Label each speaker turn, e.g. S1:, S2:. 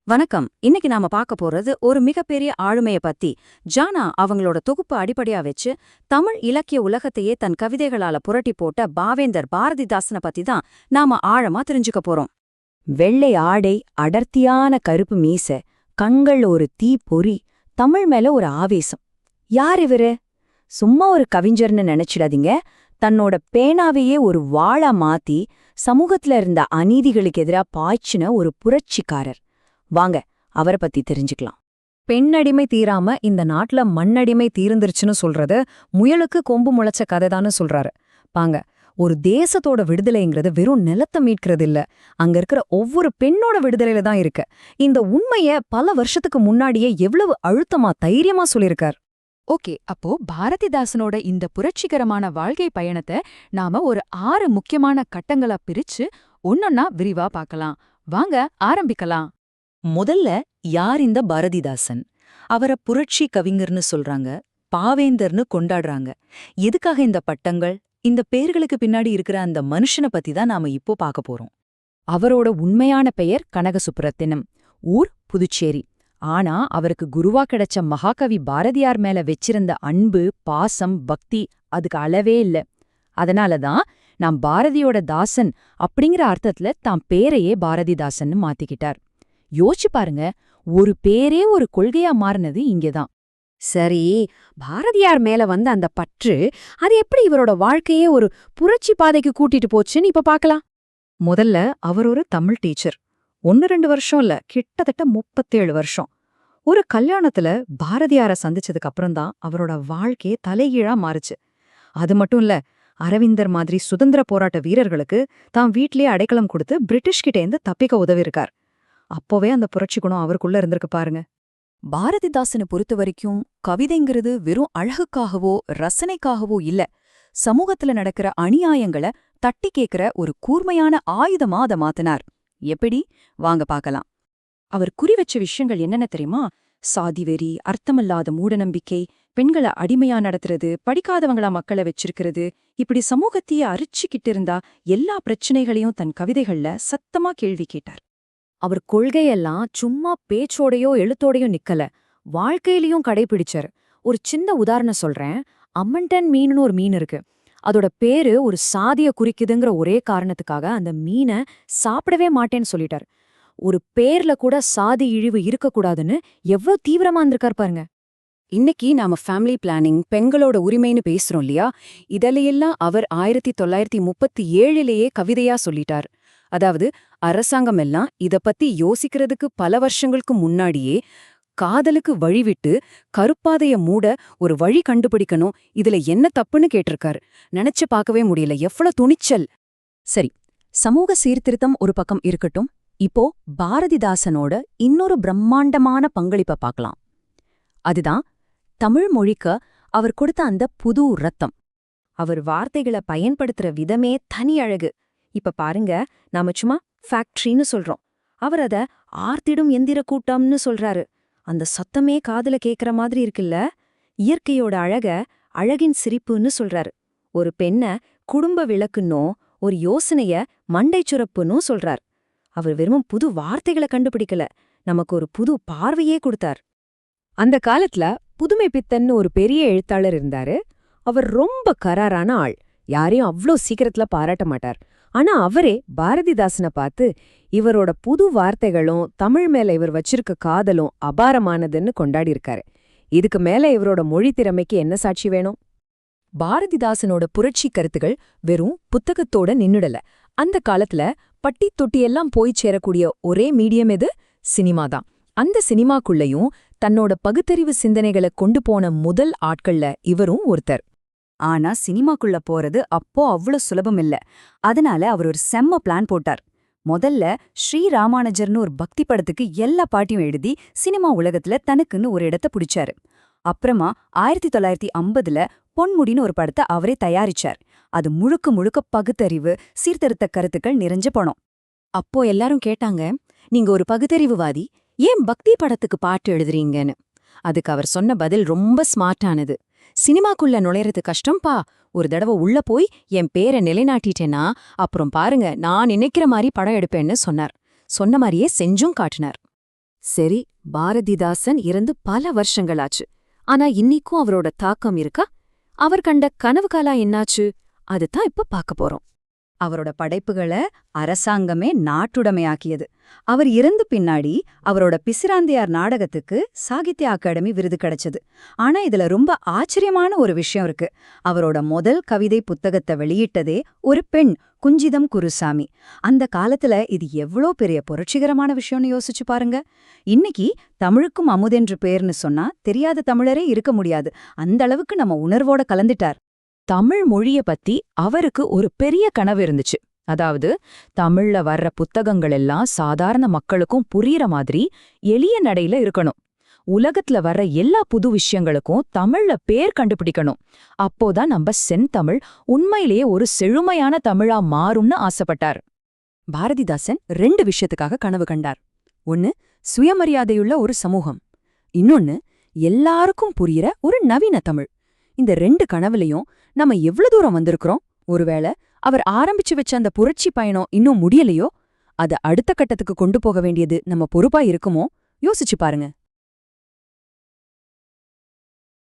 S1: வணக்கம். இன்னைக்கு நாம பார்க்க போறது ஒரு மிகப்பெரிய ஆளுமைய பத்தி. ஜானா அவங்களோட தொகுப்பு அடிப்படையா வச்சு தமிழ் இலக்கிய உலகத்தையே தன் கவிதைகளால புரட்டி போட்ட பாவேந்தர் பாரதிதாசனை பத்தி தான் நாம ஆழமா தெரிஞ்சுக்க போறோம். வெள்ளை ஆடை, அடர்த்தியான கருப்பு மீசை, கண்கள் ஒரு தீ பொறி, தமிழ் மேல ஒரு ஆவேசம். யார் இவரு? சும்மா ஒரு கவிஞர்னு நினைச்சிடாதீங்க. தன்னோட பேனாவையே ஒரு வாளா மாத்தி சமூகத்துல இருந்த அநீதிகளுக்கு எதிரா பாய்ச்சின ஒரு புரட்சிக்காரர். வாங்க அவரை பத்தி தெரிஞ்சுக்கலாம்.
S2: பெண்ணடிமை தீராம இந்த நாட்டுல மண்ணடிமை தீர்ந்துருச்சுன்னு சொல்றது முயலுக்கு கொம்பு முளைச்ச கதைதான்னு சொல்றாரு. பாங்க, ஒரு தேசத்தோட விடுதலைங்கிறது வெறும் நிலத்தை மீட்கிறது இல்ல, அங்க இருக்கிற ஒவ்வொரு பெண்ணோட விடுதலையில தான் இருக்கு. இந்த உண்மைய பல வருஷத்துக்கு முன்னாடியே எவ்வளவு அழுத்தமா தைரியமா சொல்லியிருக்கார்.
S3: ஓகே, அப்போ பாரதிதாசனோட இந்த புரட்சிகரமான வாழ்க்கை பயணத்தை நாம ஒரு 6 முக்கியமான கட்டங்களா பிரிச்சு ஒன்னொன்னா விரிவா பார்க்கலாம். வாங்க ஆரம்பிக்கலாம்.
S1: முதல்ல, யார் இந்த பாரதிதாசன்? அவரை புரட்சி கவிஞர்னு சொல்றாங்க, பாவேந்தர்னு கொண்டாடுறாங்க. எதுக்காக இந்த பட்டங்கள்? இந்த பேர்களுக்கு பின்னாடி இருக்கிற அந்த மனுஷனை பத்தி தான் நாம இப்போ பார்க்க போறோம்.
S2: அவரோட உண்மையான பெயர் கனகசுப்புரத்தினம், ஊர் புதுச்சேரி. ஆனா அவருக்கு குருவா கிடைச்ச மகாகவி பாரதியார் மேல வெச்சிருந்த அன்பு, பாசம், பக்தி அதுக்கு அளவே இல்ல. அதனாலதான் நாம் பாரதியோட தாசன் அப்படிங்கிற அர்த்தத்துல தாம் பேரையே பாரதிதாசன்னு மாத்திக்கிட்டார். யோசிச்சு பாருங்க, ஒரு பேரே ஒரு கொள்கையா மாறினது இங்கேதான்.
S1: சரி, பாரதியார் மேல வந்த அந்த பற்று அது எப்படி இவரோட வாழ்க்கையே ஒரு புரட்சி பாதைக்கு கூட்டிட்டு போச்சுன்னு இப்ப பார்க்கலாம்.
S2: முதல்ல அவர் ஒரு தமிழ் டீச்சர். 1-2 வருஷம் இல்ல, கிட்டத்தட்ட 37 வருஷம். ஒரு கல்யாணத்துல பாரதியார சந்திச்சதுக்கு அப்புறம்தான் அவரோட வாழ்க்கையே தலைகீழா மாறுச்சு. அது மட்டும் இல்ல, அரவிந்தர் மாதிரி சுதந்திர போராட்ட வீரர்களுக்கு தான் வீட்லயே அடைக்கலம் கொடுத்து பிரிட்டிஷ்கிட்டேந்து தப்பிக்க உதவியிருக்கார். அப்போவே அந்த புரட்சி குணம் அவருக்குள்ள இருந்திருக்கு பாருங்க.
S3: பாரதிதாசனை பொறுத்த வரைக்கும் கவிதைங்கிறது வெறும் அழகுக்காகவோ ரசனைக்காகவோ இல்ல, சமூகத்துல நடக்கிற அநியாயங்களை தட்டி கேட்கிற ஒரு கூர்மையான ஆயுதமா அதை மாத்தினார். எப்படி? வாங்க பார்க்கலாம். அவர் குறிவச்ச விஷயங்கள் என்னென்ன தெரியுமா? சாதிவெறி, அர்த்தமில்லாத மூடநம்பிக்கை, பெண்களை அடிமையா நடத்துறது, படிக்காதவங்களா மக்களை வச்சிருக்கிறது, இப்படி சமூகத்தையே அரிச்சுக்கிட்டு இருந்தா எல்லா பிரச்சனைகளையும் தன் கவிதைகள்ல சத்தமா கேள்வி கேட்டார்.
S2: அவர் கொள்கையெல்லாம் சும்மா பேச்சோடையோ எழுத்தோடையோ நிக்கல, வாழ்க்கையிலயும் கடைபிடிச்சார். ஒரு சின்ன உதாரணம் சொல்றேன். அம்மன்டன் மீனுன்னு ஒரு மீன் இருக்கு. அதோட பேரு ஒரு சாதிய குறிக்குதுங்கிற ஒரே காரணத்துக்காக அந்த மீனை சாப்பிடவே மாட்டேன்னு சொல்லிட்டார். ஒரு பேர்ல கூட சாதி இழிவு இருக்கக்கூடாதுன்னு எவ்வளவு தீவிரமா இருந்திருக்கார் பாருங்க.
S3: இன்னைக்கு நாம ஃபேமிலி பிளானிங், பெண்களோட உரிமைன்னு பேசுறோம் இல்லையா? இதெல்லாம் அவர் 1937லேயே கவிதையா சொல்லிட்டார். அதாவது அரசாங்கம் எல்லாம் இத பத்தி யோசிக்கிறதுக்கு பல வருஷங்களுக்கு முன்னாடியே காதலுக்கு வழிவிட்டு கருப்பாதைய மூட ஒரு வழி கண்டுபிடிக்கணும், இதுல என்ன தப்புன்னு கேட்டிருக்காரு. நினைச்சு பார்க்கவே முடியல, எவ்வளவு துணிச்சல்.
S2: சரி, சமூக சீர்திருத்தம் ஒரு பக்கம் இருக்கட்டும். இப்போ பாரதிதாசனோட இன்னொரு பிரம்மாண்டமான பங்களிப்பை பார்க்கலாம். அதுதான் தமிழ் மொழிக்கு அவர் கொடுத்த அந்த புது ரத்தம். அவர் வார்த்தைகளை பயன்படுத்துற விதமே தனி அழகு. இப்ப பாருங்க, நாம சும்மா ஃபேக்டரின்னு சொல்றோம், அவர் அத ஆர்த்திடும் எந்திர கூட்டம்னு சொல்றாரு. அந்த சத்தமே காதுல கேக்குற மாதிரி இருக்குல்ல. இயற்கையோட அழக அழகின் சிரிப்புன்னு சொல்றாரு. ஒரு பெண்ண குடும்ப விளக்குன்னோ ஒரு யோசனைய மண்டை சுரப்புன்னு சொல்றார். அவர் வெறும் புது வார்த்தைகளை கண்டுபிடிக்கல, நமக்கு ஒரு புது பார்வையே கொடுத்தார். அந்த காலத்துல புதுமை பித்தன்னு ஒரு பெரிய எழுத்தாளர் இருந்தாரு. அவர் ரொம்ப கராரான ஆள், யாரையும் அவ்ளோ சீக்கிரத்துல பாராட்ட மாட்டார். ஆனா அவரே பாரதிதாசனை பார்த்து இவரோட புது வார்த்தைகளும் தமிழ் மேல இவர் வச்சிருக்க காதலும் அபாரமானதுன்னு கொண்டாடியிருக்காரு. இதுக்கு மேல இவரோட மொழி திறமைக்கு என்ன சாட்சி வேணும்? பாரதிதாசனோட புரட்சி கருத்துகள் வெறும் புத்தகத்தோட நின்னுடல. அந்த காலத்துல பட்டி தொட்டியெல்லாம் போய் சேரக்கூடிய ஒரே மீடியம் எது? சினிமாதான். அந்த சினிமாக்குள்ளயும் தன்னோட பகுத்தறிவு சிந்தனைகளை கொண்டு போன முதல் ஆட்கள்ல இவரும் ஒருத்தர்.
S1: ஆனா சினிமாக்குள்ள போறது அப்போ அவ்வளவு சுலபம் இல்ல. அதனால அவர் ஒரு செம்ம பிளான் போட்டார். முதல்ல ஸ்ரீராமானுஜர்னு ஒரு பக்தி படத்துக்கு எல்லா பாட்டியும் எழுதி சினிமா உலகத்துல தனக்குன்னு ஒரு இடத்த பிடிச்சாரு. அப்புறமா 1950ல பொன்முடின்னு ஒரு படத்தை அவரே தயாரிச்சார். அது முழுக்க முழுக்க பகுத்தறிவு, சீர்திருத்த கருத்துக்கள் நிறைஞ்ச படம். அப்போ எல்லாரும் கேட்டாங்க, நீங்க ஒரு பகுத்தறிவுவாதி, ஏன் பக்தி படத்துக்கு பாட்டு எழுதுறீங்கன்னு. அதுக்கு அவர் சொன்ன பதில் ரொம்ப ஸ்மார்ட்டானது. சினிமாக்குள்ள நுழையறது கஷ்டம்பா, ஒரு தடவை உள்ள போய் என் பேரை நிலைநாட்டிட்டேன்னா அப்புறம் பாருங்க நான் நினைக்கிற மாதிரி படம் எடுப்பேன்னு சொன்னார். சொன்ன மாதிரியே செஞ்சும் காட்டினார்.
S2: சரி, பாரதிதாசன் இறந்து பல வருஷங்களாச்சு. ஆனா இன்னிக்கும் அவரோட தாக்கம் இருக்கா? அவர் கண்ட கனவு காலா என்னாச்சு? அதுதான் இப்ப பார்க்க போறோம்.
S1: அவரோட படைப்புகளை அரசாங்கமே நாட்டுடைமையாக்கியது. அவர் இறந்த பின்னாடி அவரோட பிசிராந்தையார் நாடகத்துக்கு சாகித்ய அகாடமி விருது கிடைச்சது. ஆனா இதுல ரொம்ப ஆச்சரியமான ஒரு விஷயம் இருக்கு. அவரோட முதல் கவிதை புத்தகத்தை வெளியிட்டதே ஒரு பெண், குஞ்சிதம் குருசாமி. அந்த காலத்துல இது எவ்வளோ பெரிய புரட்சிகரமான விஷயம்னு யோசிச்சு பாருங்க. இன்னைக்கு தமிழுக்கும் அமுதென்று பேர்னு சொன்னா தெரியாத தமிழரே இருக்க முடியாது. அந்த அளவுக்கு நம்ம உணர்வோட கலந்துட்டார்.
S3: தமிழ் மொழிய பத்தி அவருக்கு ஒரு பெரிய கனவு இருந்துச்சு. அதாவது தமிழ்ல வர்ற புத்தகங்கள் எல்லாம் சாதாரண மக்களுக்கும் புரியற மாதிரி எளிய நடையில இருக்கணும். உலகத்துல வர்ற எல்லா புது விஷயங்களுக்கும் தமிழ்ல பேர் கண்டுபிடிக்கணும். அப்போதான் நம்ம செந்தமிழ் உண்மையிலேயே ஒரு செழுமையான தமிழா மாறும்னு ஆசைப்பட்டார். பாரதிதாசன் 2 விஷயத்துக்காக கனவு கண்டார். ஒன்னு, சுயமரியாதையுள்ள ஒரு சமூகம். இன்னொன்னு, எல்லாருக்கும் புரியற ஒரு நவீன தமிழ். இந்த 2 கனவுலையும் நம்ம எவ்வளவு தூரம் வந்திருக்கிறோம்? ஒருவேளை அவர் ஆரம்பிச்சு வச்ச அந்த புரட்சி பயணம் இன்னும் முடியலையோ? அது அடுத்த கட்டத்துக்கு கொண்டு போக வேண்டியது நம்ம பொறுப்பா இருக்குமோ? யோசிச்சு பாருங்க.